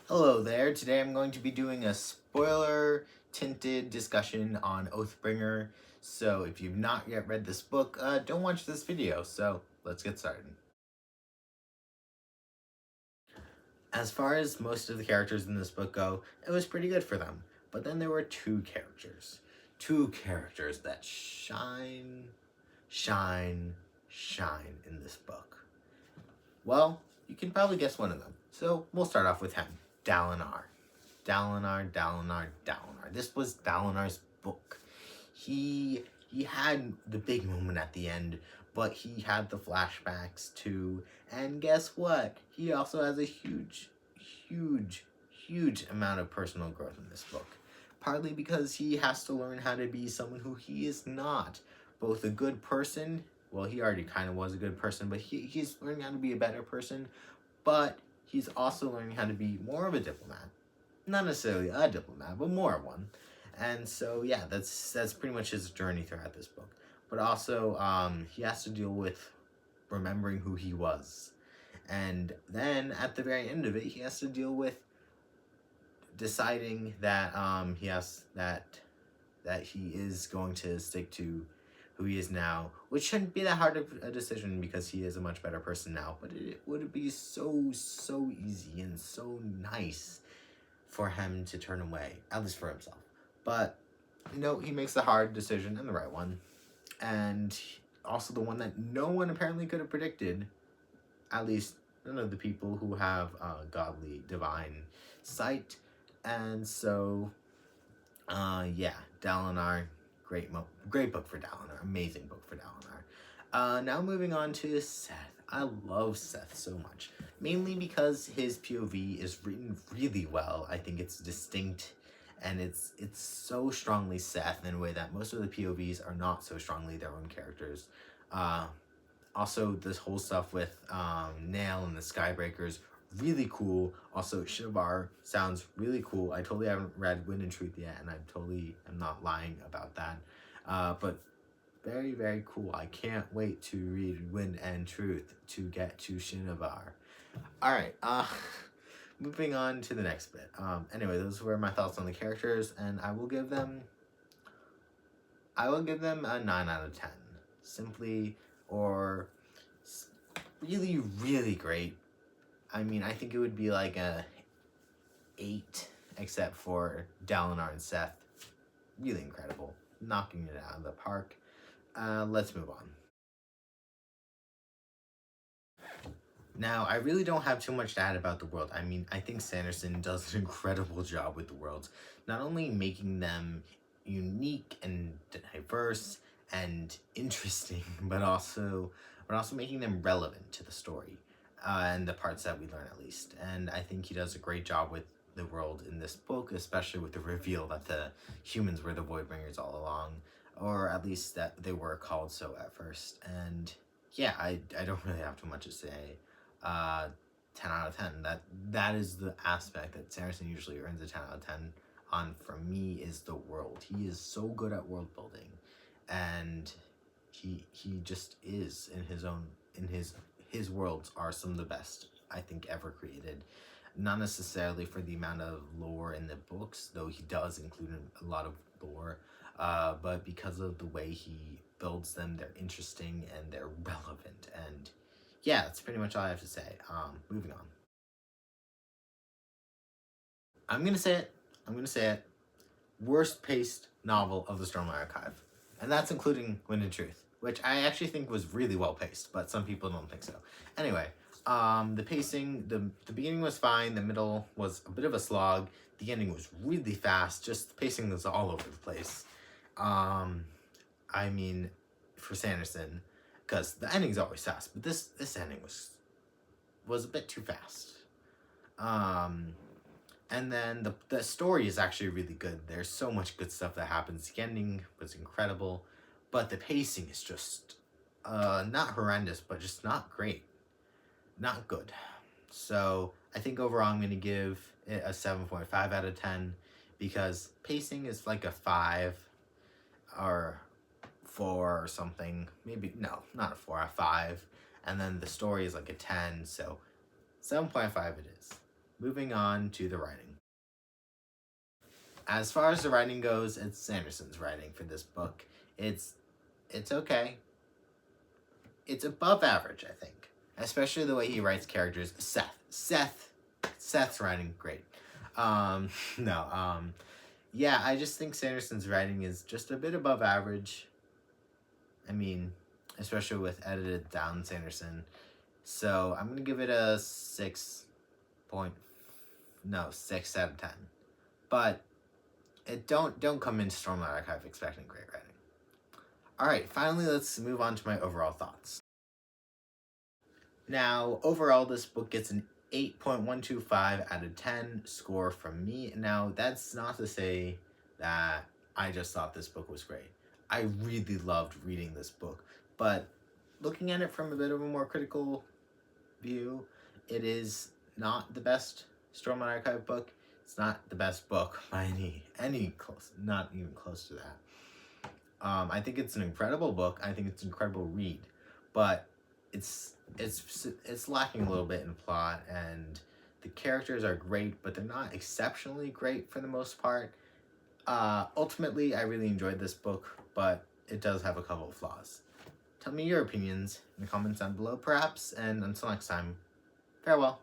Hello there, today I'm going to be doing a spoiler tinted discussion on Oathbringer. So if you've not yet read this book, don't watch this video, so let's get started. As far as most of the characters in this book go, it was pretty good for them. But then there were two characters that shine in this book. Well, you can probably guess one of them. So we'll start off with him, Dalinar. Dalinar. This was Dalinar's book. He had the big moment at the end, but he had the flashbacks too. And guess what? He also has a huge amount of personal growth in this book. Partly because he has to learn how to be someone who he is not. Both a good person, well, he already kind of was a good person, but he's learning how to be a better person, but he's also learning how to be more of a diplomat. Not necessarily a diplomat, but more of one. And so, yeah, that's pretty much his journey throughout this book. But also, he has to deal with remembering who he was. And then, at the very end of it, he has to deal with deciding that that he is going to stick to who he is now, which shouldn't be that hard of a decision because he is a much better person now, but it would be so easy and so nice for him to turn away, at least for himself. But, you know, he makes the hard decision and the right one, and also the one that no one apparently could have predicted, at least none of the people who have godly, divine sight. And so, yeah, Dalinar, great book for Dalinar, amazing book for Dalinar. Now moving on to Seth. I love Seth so much, mainly because his POV is written really well. I think it's distinct, and it's so strongly Seth in a way that most of the POVs are not so strongly their own characters. Also, this whole stuff with Nail and the Skybreakers, really cool. Also, Shivar sounds really cool. I totally haven't read Wind and Truth yet, and I totally am not lying about that. But very cool. I can't wait to read Wind and Truth to get to Shinovar. Alright, moving on to the next bit. Anyway, those were my thoughts on the characters, and I will give them a 9 out of 10. Simply, or really great. I mean, I think it would be like a 8, except for Dalinar and Seth. Really incredible. Knocking it out of the park. Let's move on. Now, I really don't have too much to add about the world. I mean, I think Sanderson does an incredible job with the worlds. Not only making them unique and diverse and interesting, but also making them relevant to the story. And the parts that we learn, at least. And I think he does a great job with the world in this book, especially with the reveal that the humans were the Voidbringers all along, or at least that they were called so at first. And yeah, I don't really have too much to say. 10 out of 10. That is the aspect that Sanderson usually earns a 10 out of 10 on. For me, is the world. He is so good at world building, and he just is in his own his worlds are some of the best I think ever created. Not necessarily for the amount of lore in the books, though he does include a lot of lore, but because of the way he builds them, they're interesting and they're relevant. And yeah, that's pretty much all I have to say. Moving on. I'm gonna say it. Worst paced novel of the Stormlight Archive. And that's including Wind and Truth, which I actually think was really well paced, but some people don't think so. Anyway, the pacing, the beginning was fine, the middle was a bit of a slog, the ending was really fast, just the pacing was all over the place. I mean, for Sanderson, because the ending's always fast, but this ending was a bit too fast. And then the story is actually really good. There's so much good stuff that happens. The ending was incredible, but the pacing is just not horrendous, but just not great. Not good. So I think overall I'm going to give it a 7.5 out of 10 because pacing is like a 5 or 4 or something. Maybe, no, not a 4, a 5. And then the story is like a 10, so 7.5 it is. moving on to the writing. As far as the writing goes, it's Sanderson's writing for this book. It's okay. It's above average, I think. Especially the way he writes characters. Seth's writing, great. No, yeah, I just think Sanderson's writing is just a bit above average. I mean, especially with edited down Sanderson. So I'm gonna give it a 6 out of 10. But don't come into Stormlight Archive expecting great writing. Alright, finally let's move on to my overall thoughts. Now, overall this book gets an 8.125 out of 10 score from me. Now, that's not to say that I just thought this book was great. I really loved reading this book, but looking at it from a bit of a more critical view, it is not the best Stormlight Archive book. It's not the best book by any close, not even close to that. I think it's an incredible book. I think it's an incredible read, but it's lacking a little bit in plot, and the characters are great, but they're not exceptionally great for the most part. Ultimately, I really enjoyed this book, but it does have a couple of flaws. Tell me your opinions in the comments down below, perhaps, and until next time, farewell.